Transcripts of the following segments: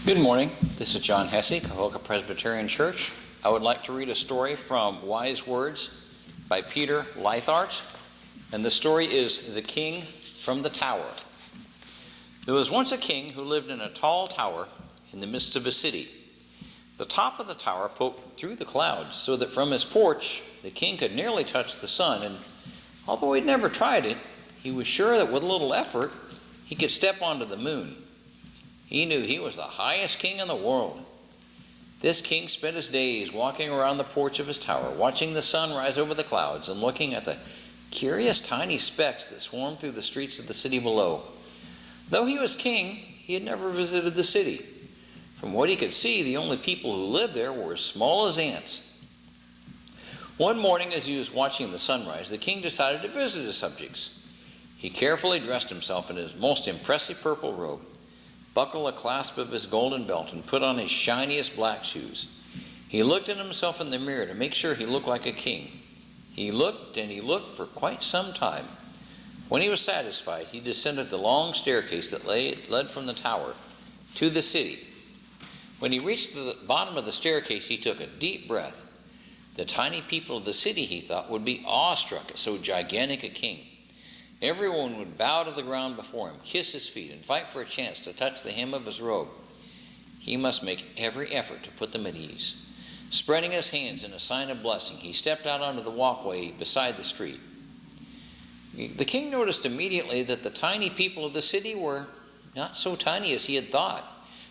Good morning. This is John Hesse, Cahokia Presbyterian Church. I would like to read a story from Wise Words by Peter Lythart, and the story is The King from the Tower. There was once a king who lived in a tall tower in the midst of a city. The top of the tower poked through the clouds so that from his porch the king could nearly touch the sun, and although he'd never tried it, he was sure that with a little effort he could step onto the moon. He knew he was the highest king in the world. This king spent his days walking around the porch of his tower, watching the sun rise over the clouds and looking at the curious tiny specks that swarmed through the streets of the city below. Though he was king, he had never visited the city. From what he could see, the only people who lived there were as small as ants. One morning, as he was watching the sunrise, the king decided to visit his subjects. He carefully dressed himself in his most impressive purple robe, buckled a clasp of his golden belt, and put on his shiniest black shoes. He looked at himself in the mirror to make sure he looked like a king. He looked and he looked for quite some time. When he was satisfied, he descended the long staircase that led from the tower to the city. When he reached the bottom of the staircase, he took a deep breath. The tiny people of the city, he thought, would be awestruck at so gigantic a king. Everyone would bow to the ground before him, kiss his feet, and fight for a chance to touch the hem of his robe. He must make every effort to put them at ease. Spreading his hands in a sign of blessing, he stepped out onto the walkway beside the street. The king noticed immediately that the tiny people of the city were not so tiny as he had thought.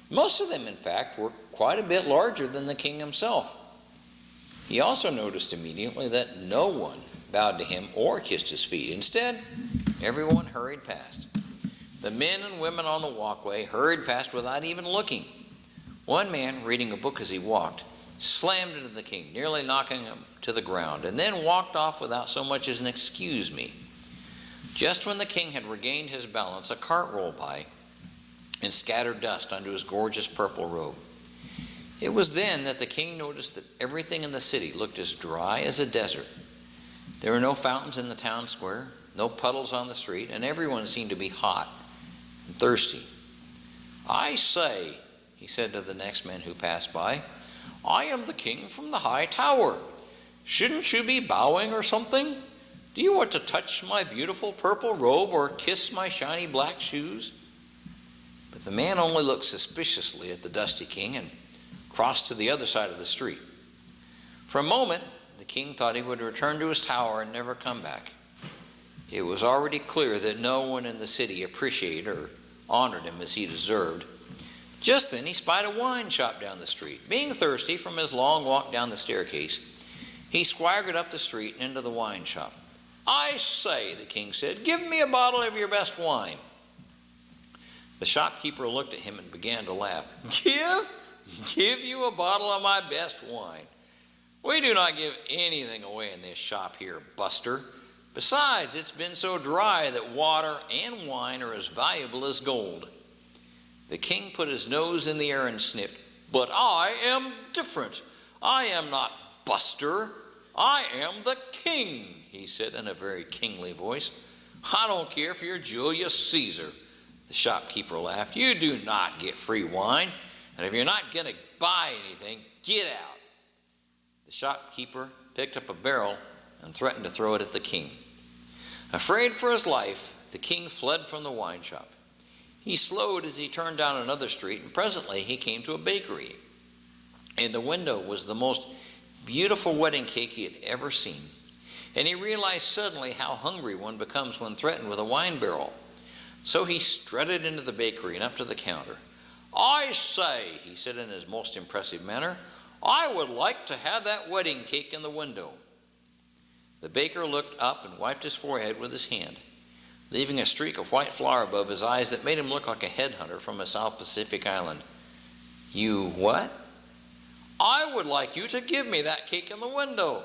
Most of them, in fact, were quite a bit larger than the king himself. He also noticed immediately that no one bowed to him or kissed his feet. Instead, everyone hurried past. The men and women on the walkway hurried past without even looking. One man, reading a book as he walked, slammed into the king, nearly knocking him to the ground, and then walked off without so much as an "excuse me." Just when the king had regained his balance, a cart rolled by and scattered dust onto his gorgeous purple robe. It was then that the king noticed that everything in the city looked as dry as a desert. There were no fountains in the town square, no puddles on the street, and everyone seemed to be hot and thirsty. "I say," he said to the next man who passed by, "I am the king from the high tower. Shouldn't you be bowing or something? Do you want to touch my beautiful purple robe or kiss my shiny black shoes?" But the man only looked suspiciously at the dusty king and crossed to the other side of the street. For a moment, the king thought he would return to his tower and never come back. It was already clear that no one in the city appreciated or honored him as he deserved. Just then he spied a wine shop down the street. Being thirsty from his long walk down the staircase, he swaggered up the street and into the wine shop. "I say," the king said, "give me a bottle of your best wine." The shopkeeper looked at him and began to laugh. Give you a bottle of my best wine? We do not give anything away in this shop here, Buster. Besides, it's been so dry that water and wine are as valuable as gold." The king put his nose in the air and sniffed. "But I am different. I am not Buster. I am the king," he said in a very kingly voice. "I don't care if you're Julius Caesar." The shopkeeper laughed. "You do not get free wine, and if you're not going to buy anything, get out." The shopkeeper picked up a barrel and threatened to throw it at the king. Afraid for his life, the king fled from the wine shop. He slowed as he turned down another street, and presently he came to a bakery. In the window was the most beautiful wedding cake he had ever seen, and he realized suddenly how hungry one becomes when threatened with a wine barrel. So he strutted into the bakery and up to the counter. "I say," he said in his most impressive manner, "I would like to have that wedding cake in the window." The baker looked up and wiped his forehead with his hand, leaving a streak of white flour above his eyes that made him look like a headhunter from a South Pacific island. "You what?" "I would like you to give me that cake in the window."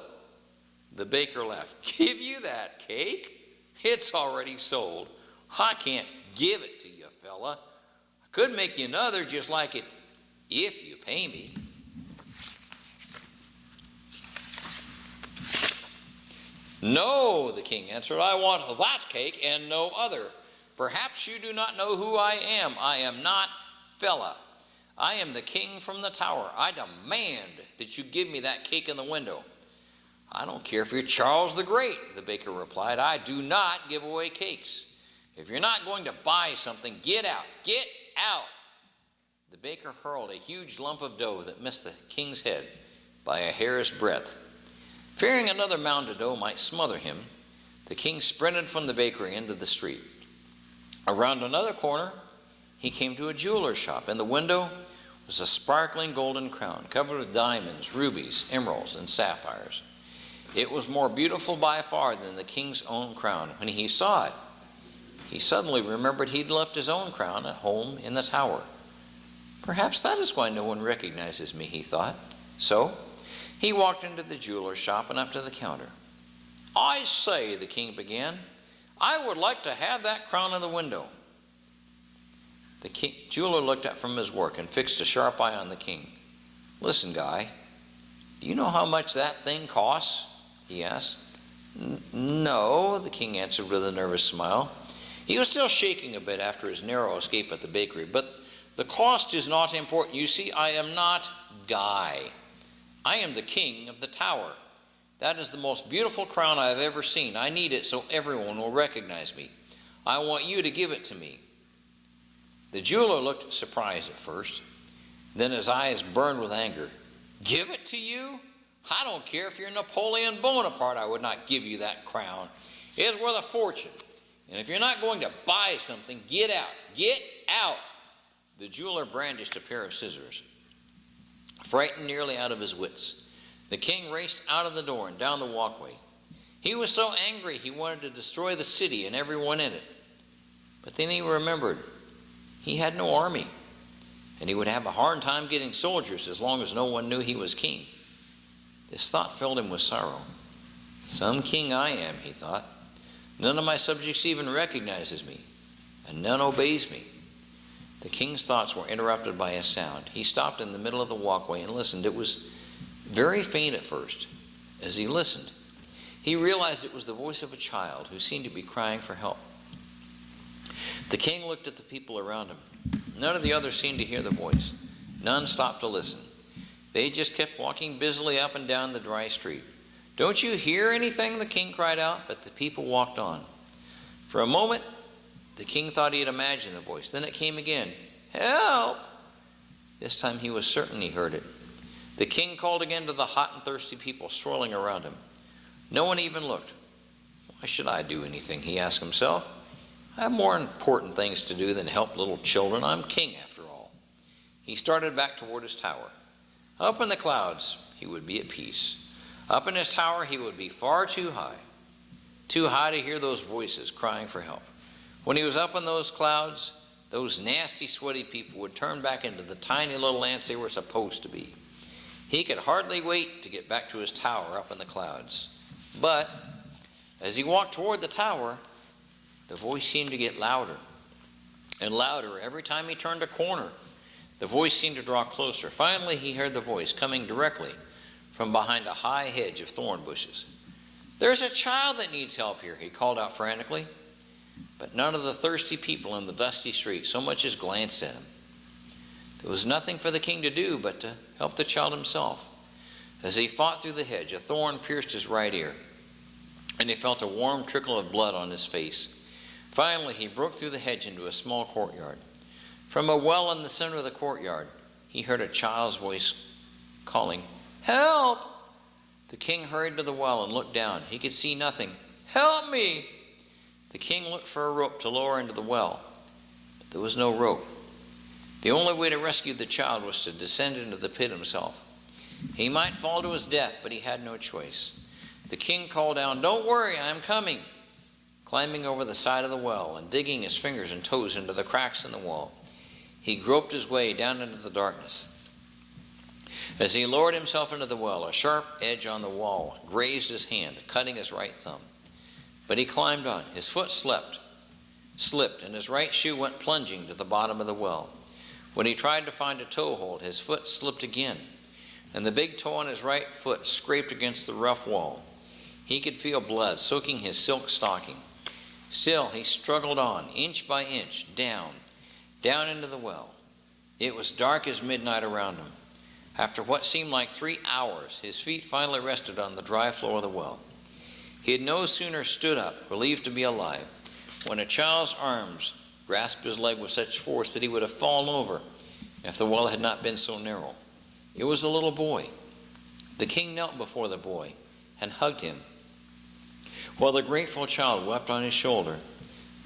The baker laughed. "Give you that cake? It's already sold. I can't give it to you, fella. I could make you another just like it if you pay me." "No," the king answered, "I want that cake and no other. Perhaps you do not know who I am. I am not fella. I am the king from the tower. I demand that you give me that cake in the window. I don't care if you're Charles the Great, the baker replied. I do not give away cakes. If you're not going to buy something, get out. Get out. The baker hurled a huge lump of dough that missed the king's head by a hair's breadth. Fearing another mound of dough might smother him, the king sprinted from the bakery into the street. Around another corner, he came to a jeweler's shop. In the window was a sparkling golden crown covered with diamonds, rubies, emeralds, and sapphires. It was more beautiful by far than the king's own crown. When he saw it, he suddenly remembered he'd left his own crown at home in the tower. Perhaps that is why no one recognizes me, he thought. So he walked into the jeweler's shop and up to the counter. I say, the king began, I would like to have that crown in the window. The jeweler looked up from his work and fixed a sharp eye on the king. Listen, guy, do you know how much that thing costs? He asked. No, the king answered with a nervous smile. He was still shaking a bit after his narrow escape at the bakery, but the cost is not important. You see, I am not Guy. I am the king of the tower. That is the most beautiful crown I have ever seen. I need it so everyone will recognize me. I want you to give it to me. The jeweler looked surprised at first. Then his eyes burned with anger. Give it to you? I don't care if you're Napoleon Bonaparte, I would not give you that crown. It is worth a fortune. And if you're not going to buy something, get out. Get out. The jeweler brandished a pair of scissors. Frightened nearly out of his wits, the king raced out of the door and down the walkway. He was so angry he wanted to destroy the city and everyone in it. But then he remembered he had no army, and he would have a hard time getting soldiers as long as no one knew he was king. This thought filled him with sorrow. Some king I am, he thought. None of my subjects even recognizes me, and none obeys me. The king's thoughts were interrupted by a sound. He stopped in the middle of the walkway and listened. It was very faint at first. As he listened, he realized it was the voice of a child who seemed to be crying for help. The king looked at the people around him. None of the others seemed to hear the voice. None stopped to listen. They just kept walking busily up and down the dry street. Don't you hear anything? The king cried out, but the people walked on. For a moment, the king thought he had imagined the voice. Then it came again. Help! This time he was certain he heard it. The king called again to the hot and thirsty people swirling around him. No one even looked. Why should I do anything? He asked himself. I have more important things to do than help little children. I'm king after all. He started back toward his tower. Up in the clouds, he would be at peace. Up in his tower, he would be far too high to hear those voices crying for help. When he was up in those clouds, those nasty, sweaty people would turn back into the tiny little ants they were supposed to be. He could hardly wait to get back to his tower up in the clouds. But as he walked toward the tower, the voice seemed to get louder and louder every time he turned a corner. The voice seemed to draw closer. Finally, he heard the voice coming directly from behind a high hedge of thorn bushes. There's a child that needs help here, he called out frantically. But none of the thirsty people in the dusty street so much as glanced at him. There was nothing for the king to do but to help the child himself. As he fought through the hedge, a thorn pierced his right ear, and he felt a warm trickle of blood on his face. Finally, he broke through the hedge into a small courtyard. From a well in the center of the courtyard, he heard a child's voice calling, Help! The king hurried to the well and looked down. He could see nothing. Help me! The king looked for a rope to lower into the well, but there was no rope. The only way to rescue the child was to descend into the pit himself. He might fall to his death, but he had no choice. The king called down, Don't worry, I am coming. Climbing over the side of the well and digging his fingers and toes into the cracks in the wall, he groped his way down into the darkness. As he lowered himself into the well, a sharp edge on the wall grazed his hand, cutting his right thumb. But he climbed on. His foot slipped, and his right shoe went plunging to the bottom of the well. When he tried to find a toehold, his foot slipped again, and the big toe on his right foot scraped against the rough wall. He could feel blood soaking his silk stocking. Still, he struggled on, inch by inch, down into the well. It was dark as midnight around him. After what seemed like 3 hours, his feet finally rested on the dry floor of the well. He had no sooner stood up, relieved to be alive, when a child's arms grasped his leg with such force that he would have fallen over if the well had not been so narrow. It was a little boy. The king knelt before the boy and hugged him, while the grateful child wept on his shoulder.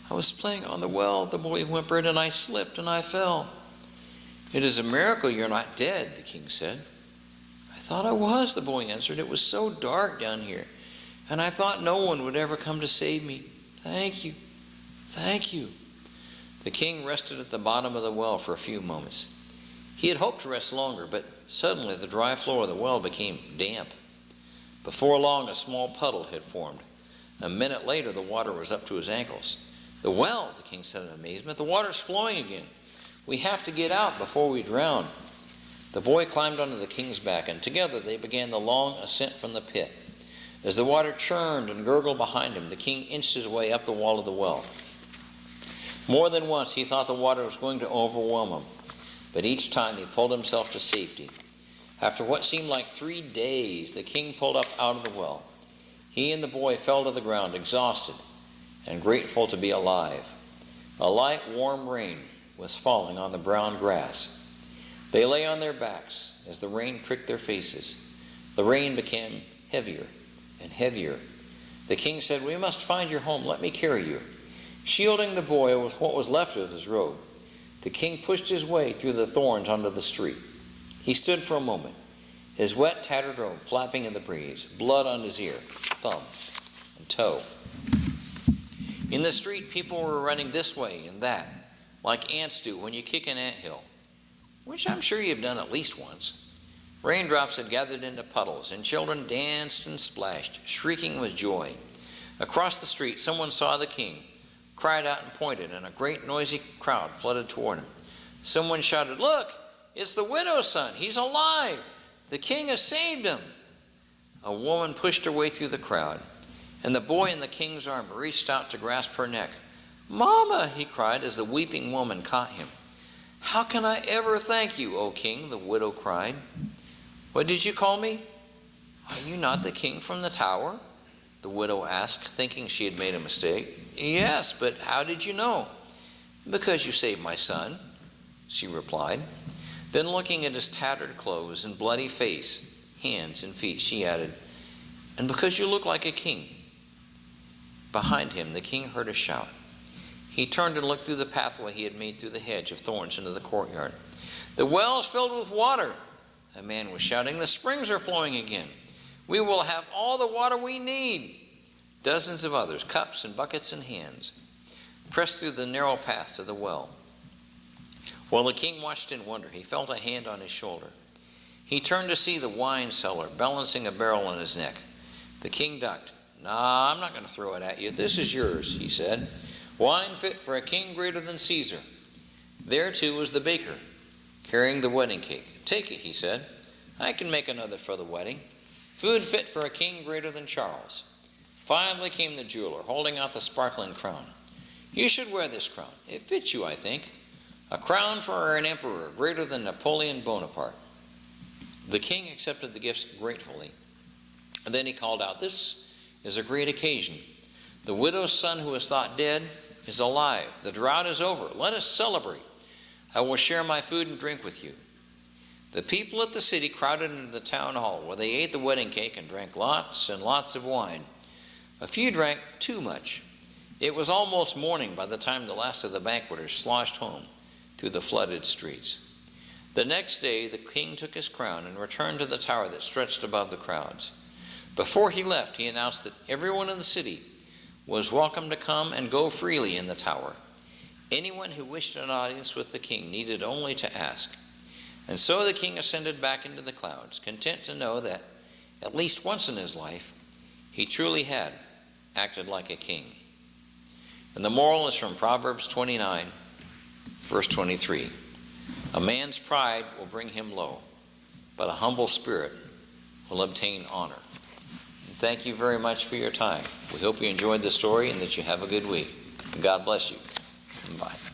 "I was playing on the well," the boy whimpered, "and I slipped and I fell." "It is a miracle you're not dead," the king said. "I thought I was," the boy answered. "It was so dark down here, and I thought no one would ever come to save me. Thank you, thank you." The king rested at the bottom of the well for a few moments. He had hoped to rest longer, but suddenly the dry floor of the well became damp. Before long, a small puddle had formed. A minute later, the water was up to his ankles. "The well," the king said in amazement. "The water's flowing again. We have to get out before we drown." The boy climbed onto the king's back, and together they began the long ascent from the pit. As the water churned and gurgled behind him, the king inched his way up the wall of the well. More than once he thought the water was going to overwhelm him, but each time he pulled himself to safety. After what seemed like 3 days, the king pulled up out of the well. He and the boy fell to the ground, exhausted and grateful to be alive. A light, warm rain was falling on the brown grass. They lay on their backs as the rain pricked their faces. The rain became heavier and heavier. The king said, "We must find your home. Let me carry you." Shielding the boy with what was left of his robe, the king pushed his way through the thorns onto the street. He stood for a moment, his wet, tattered robe flapping in the breeze, blood on his ear, thumb, and toe. In the street, people were running this way and that, like ants do when you kick an anthill, which I'm sure you've done at least once. Raindrops had gathered into puddles, and children danced and splashed, shrieking with joy. Across the street, someone saw the king, cried out and pointed, and a great noisy crowd flooded toward him. Someone shouted, "Look, it's the widow's son. He's alive. The king has saved him." A woman pushed her way through the crowd, and the boy in the king's arm reached out to grasp her neck. "Mama," he cried as the weeping woman caught him. "How can I ever thank you, O king?" the widow cried. "What did you call me?" "Are you not the king from the tower?" the widow asked, thinking she had made a mistake. "Yes, but how did you know?" "Because you saved my son," she replied. Then, looking at his tattered clothes and bloody face, hands and feet, she added, "And because you look like a king." Behind him, the king heard a shout. He turned and looked through the pathway he had made through the hedge of thorns into the courtyard. "The well's filled with water," a man was shouting. "The springs are flowing again. We will have all the water we need." Dozens of others, cups and buckets and hands, pressed through the narrow path to the well. While the king watched in wonder, he felt a hand on his shoulder. He turned to see the wine seller balancing a barrel on his neck. The king ducked. "Nah, I'm not going to throw it at you. This is yours," he said. "Wine fit for a king greater than Caesar." There, too, was the baker, carrying the wedding cake. "Take it," he said. "I can make another for the wedding. Food fit for a king greater than Charles." Finally came the jeweler, holding out the sparkling crown. "You should wear this crown. It fits you, I think. A crown for an emperor greater than Napoleon Bonaparte." The king accepted the gifts gratefully. And then he called out, "This is a great occasion. The widow's son who was thought dead is alive. The drought is over. Let us celebrate. I will share my food and drink with you." The people at the city crowded into the town hall, where they ate the wedding cake and drank lots and lots of wine. A few drank too much. It was almost morning by the time the last of the banqueters sloshed home through the flooded streets. The next day, the king took his crown and returned to the tower that stretched above the crowds. Before he left, he announced that everyone in the city was welcome to come and go freely in the tower. Anyone who wished an audience with the king needed only to ask. And so the king ascended back into the clouds, content to know that, at least once in his life, he truly had acted like a king. And the moral is from Proverbs 29, verse 23. "A man's pride will bring him low, but a humble spirit will obtain honor." And thank you very much for your time. We hope you enjoyed the story and that you have a good week. God bless you. Bye.